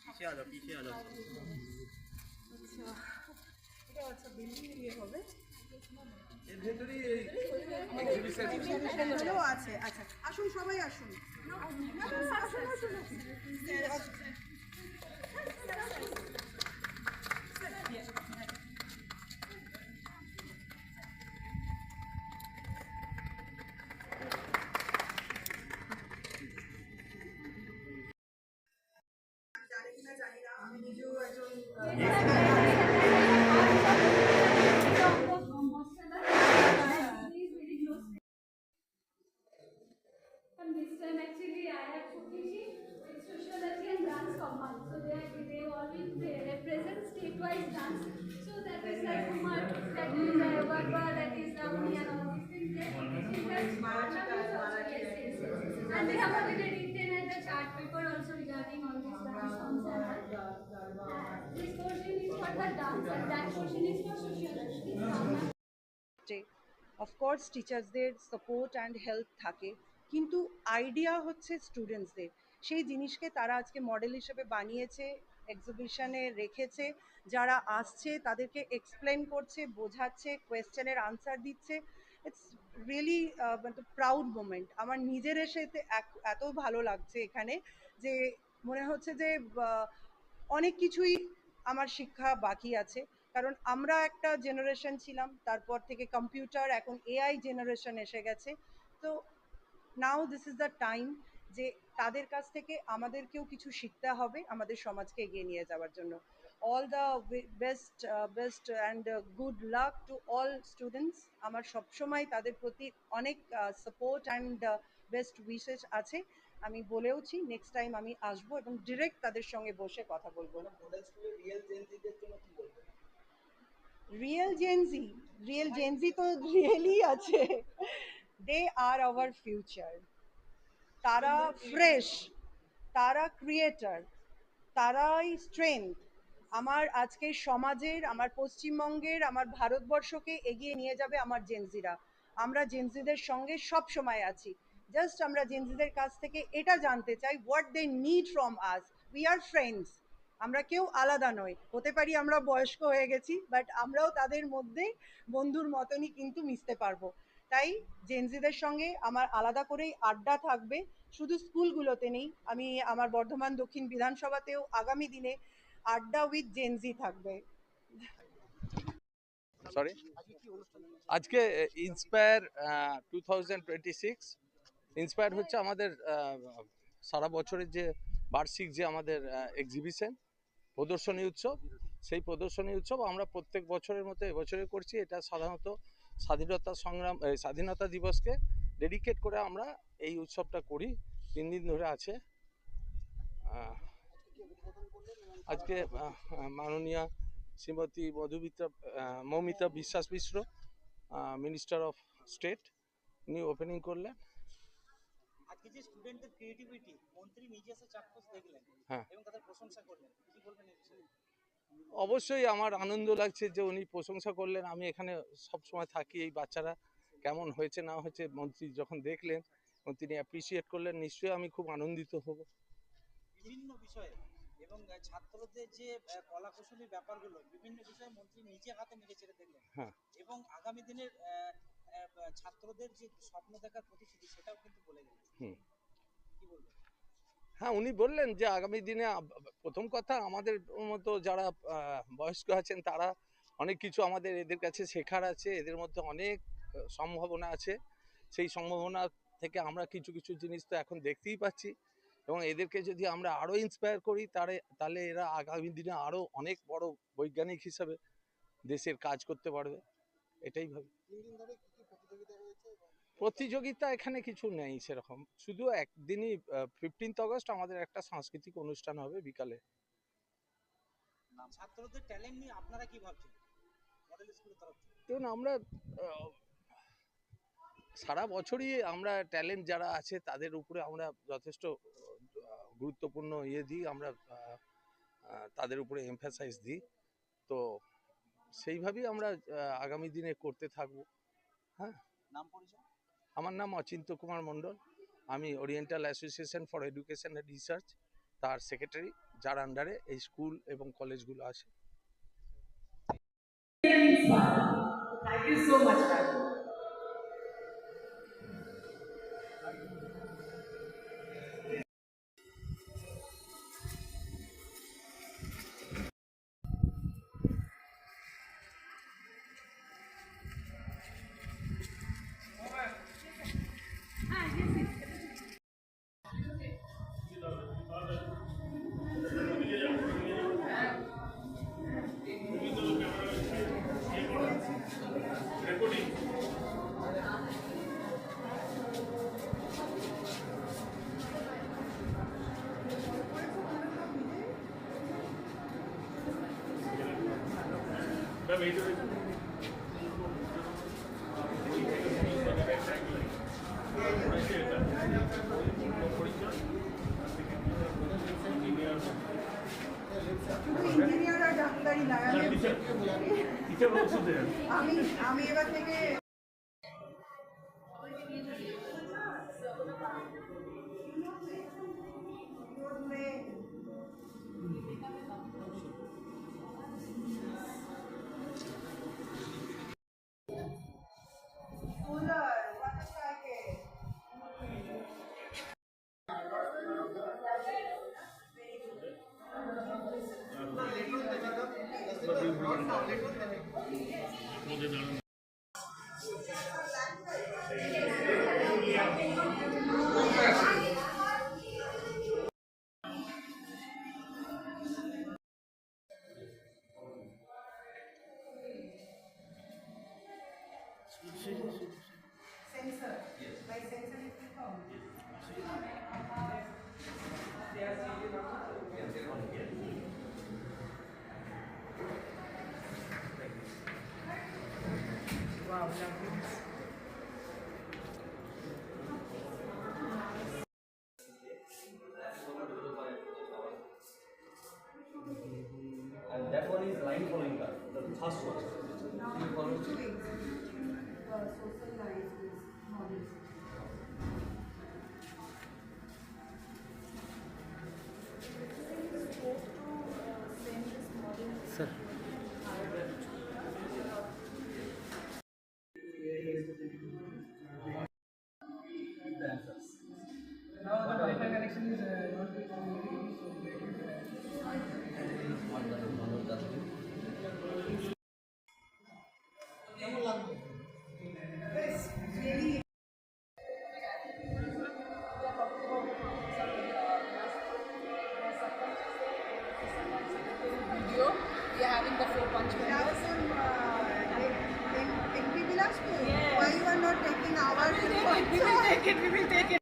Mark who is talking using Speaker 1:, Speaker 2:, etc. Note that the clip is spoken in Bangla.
Speaker 1: पीछे आ जाओ, पीछे आ जाओ।
Speaker 2: আচ্ছা, এটা আচ্ছা বিল্ডিং এরিয়া হবে।
Speaker 1: এর ভেতরেই এই
Speaker 2: এখানেও আছে। আচ্ছা আসুন, সবাই আসুন। না, না, আসুন, আসুন, আসুন। জানি কিনা জানি না, আমি নিজেও একজন
Speaker 3: And this time actually I have Sutishi, it's sociology and dance combined. So they always represent state-wise dance. So that is like Kumar, that is Varba, that is Ravani and all these things. In fact, Marnam is also, yes. And they have already written at the chart paper also regarding all these dance forms and all. This portion is for the dance and that portion is for sociology.
Speaker 2: Of course টিচার্সদের সাপোর্ট অ্যান্ড হেল্প থাকে, কিন্তু আইডিয়া হচ্ছে স্টুডেন্টসদের। সেই জিনিসকে তারা আজকে মডেল হিসেবে বানিয়েছে, এক্সিবিশনে রেখেছে, যারা আসছে তাদেরকে এক্সপ্লেন করছে, বোঝাচ্ছে, কোয়েশ্চেনের আনসার দিচ্ছে। ইটস রিয়েলি মানে প্রাউড মোমেন্ট। আমার নিজের এসে এত ভালো লাগছে এখানে, যে মনে হচ্ছে যে অনেক কিছুই আমার শিক্ষা বাকি আছে। কারণ আমরা একটা জেনারেশন ছিলাম, তারপর থেকে কম্পিউটার, এখন এআই জেনারেশন এসে গেছে। তো নাও দিস ইজ দ্য টাইম যে তাদের কাছ থেকে আমাদেরকেও কিছু শিখতে হবে আমাদের সমাজকে এগিয়ে নিয়ে যাওয়ার জন্য। All the best and good luck to all students. আমার সবসময় তাদের প্রতি অনেক সাপোর্ট অ্যান্ড বেস্ট উইশেস আছে। আমি বলেওছি নেক্সট টাইম আমি আসবো এবং ডিরেক্ট তাদের সঙ্গে বসে কথা বলবো। রিয়েল জেনজি তো রিয়েলি আছে। দে আর আওয়ার ফিউচার। তারা ফ্রেশ, তারা ক্রিয়েটার, তারাই স্ট্রেংথ আমার আজকের সমাজের, আমার পশ্চিমবঙ্গের, আমার ভারতবর্ষকে এগিয়ে নিয়ে যাবে আমার জেনজিরা। আমরা জেনজিদের সঙ্গে সব সময় আছি। জাস্ট আমরা জেনজিদের কাছ থেকে এটা জানতে চাই, what they need from us. We are friends, আমরা কেউ আলাদা নই। হতে পারি আমরা বয়স্ক হয়ে গেছি, বাট আমরাও তাদের মধ্যে বন্ধুর মতনই কিন্তু মিশতে পারবো। তাই জেনজিদের সঙ্গে আমার আলাদা করেই আড্ডা থাকবে, শুধু স্কুলগুলোতে নেই, আমি আমার বর্ধমান দক্ষিণ বিধানসভাতেও আগামী দিনে আড্ডা উইথ জেনজি থাকবে।
Speaker 4: সরি, আজকে ইন্সপায়ার 2026 ইন্সপায়ার হচ্ছে আমাদের সারা বছরের যে বার্ষিক যে আমাদের এক্সিবিশন, প্রদর্শনী উৎসব। সেই প্রদর্শনী উৎসব আমরা প্রত্যেক বছরের মতো এবছরে করছি। এটা সাধারণত স্বাধীনতা দিবসকে ডেডিকেট করে আমরা এই উৎসবটা করি। 3 দিন ধরে আছে। আজকে মাননীয় শ্রীমতী মৌমিতা বিশ্বাস মিশ্র, মিনিস্টার অফ স্টেট, উনি ওপেনিং করলেন।
Speaker 5: আজকে যে স্টুডেন্টদের ক্রিয়েটিভিটি মন্ত্রী নিজে এসে চাক্ষুষ দেখলেন এবং তাদের প্রশংসা করলেন, কি বলবেন এই বিষয়ে?
Speaker 4: অবশ্যই আমার আনন্দ লাগছে যে উনি প্রশংসা করলেন। আমি এখানে সব সময় থাকি, এই বাচ্চারা কেমন হয়েছে না হয়েছে মন্ত্রী যখন দেখলেন এবং তিনি অ্যাপ্রিসিয়েট করলেন, নিশ্চয়ই আমি খুব আনন্দিত হব।
Speaker 5: বিভিন্ন বিষয়ে এবং ছাত্রদের যে কলাকুশলী ব্যাপারগুলো, বিভিন্ন বিষয়ে মন্ত্রী নিজে হাতে নেড়ে চেড়ে দেখলেন এবং আগামী দিনের ছাত্রদের যে স্বপ্ন দেখার প্রতিশ্রুতি সেটাও কিন্তু বলে গেলেন। কি বলবেন?
Speaker 4: হ্যাঁ, উনি বললেন যে আগামী দিনে প্রথম কথা আমাদের মতো যারা বয়স্ক আছেন তারা অনেক কিছু আমাদের এদের কাছে শেখার আছে, এদের মধ্যে অনেক সম্ভাবনা আছে। সেই সম্ভাবনা থেকে আমরা কিছু কিছু জিনিস তো এখন দেখতেই পাচ্ছি এবং এদেরকে যদি আমরা আরও ইন্সপায়ার করি তাহলে এরা আগামী দিনে আরও অনেক বড় বৈজ্ঞানিক হিসাবে দেশের কাজ করতে পারবে, এটাই ভাবি। প্রতিযোগিতা এখানে কিছু নেই সেরকম, শুধু একদিনই 15 আগস্ট আমাদের একটা সাংস্কৃতিক অনুষ্ঠান হবে বিকালে।
Speaker 5: ছাত্রদের ট্যালেন্ট নিয়ে আপনারা কি ভাবছেন মডেল স্কুলের তরফ থেকে?
Speaker 4: দেখুন, আমরা সারা বছরই আমরা ট্যালেন্ট যারা আছে তাদের উপরে আমরা যথেষ্ট গুরুত্বপূর্ণ দিই, আমরা তাদের উপরে এমফাসাইজ দিই। তো সেইভাবেই আমরা আগামী দিনে করতে থাকবো। হ্যাঁ,
Speaker 5: নাম পরিচয়?
Speaker 4: আমার নাম অচিন্ত কুমার মণ্ডল, আমি oriental association for education and research তার সেক্রেটারি যার আন্ডারে এই স্কুল এবং কলেজগুলো আছে।
Speaker 2: Thank you so much, ma'am. Engineer আর ডাক্তারি না, আমি এবার থেকে sensor. By sensor it will come. Wow,
Speaker 1: And that one is line following that, the first one.
Speaker 2: now
Speaker 1: You follow
Speaker 2: to socialize this knowledge.
Speaker 4: Sir
Speaker 6: Now the Wi-Fi connection is not
Speaker 7: video. We are having the 4-punch
Speaker 2: That
Speaker 7: members.
Speaker 2: was in Vilaspur.
Speaker 7: Yes.
Speaker 2: Why you are not taking our
Speaker 7: We will take it. We will take it.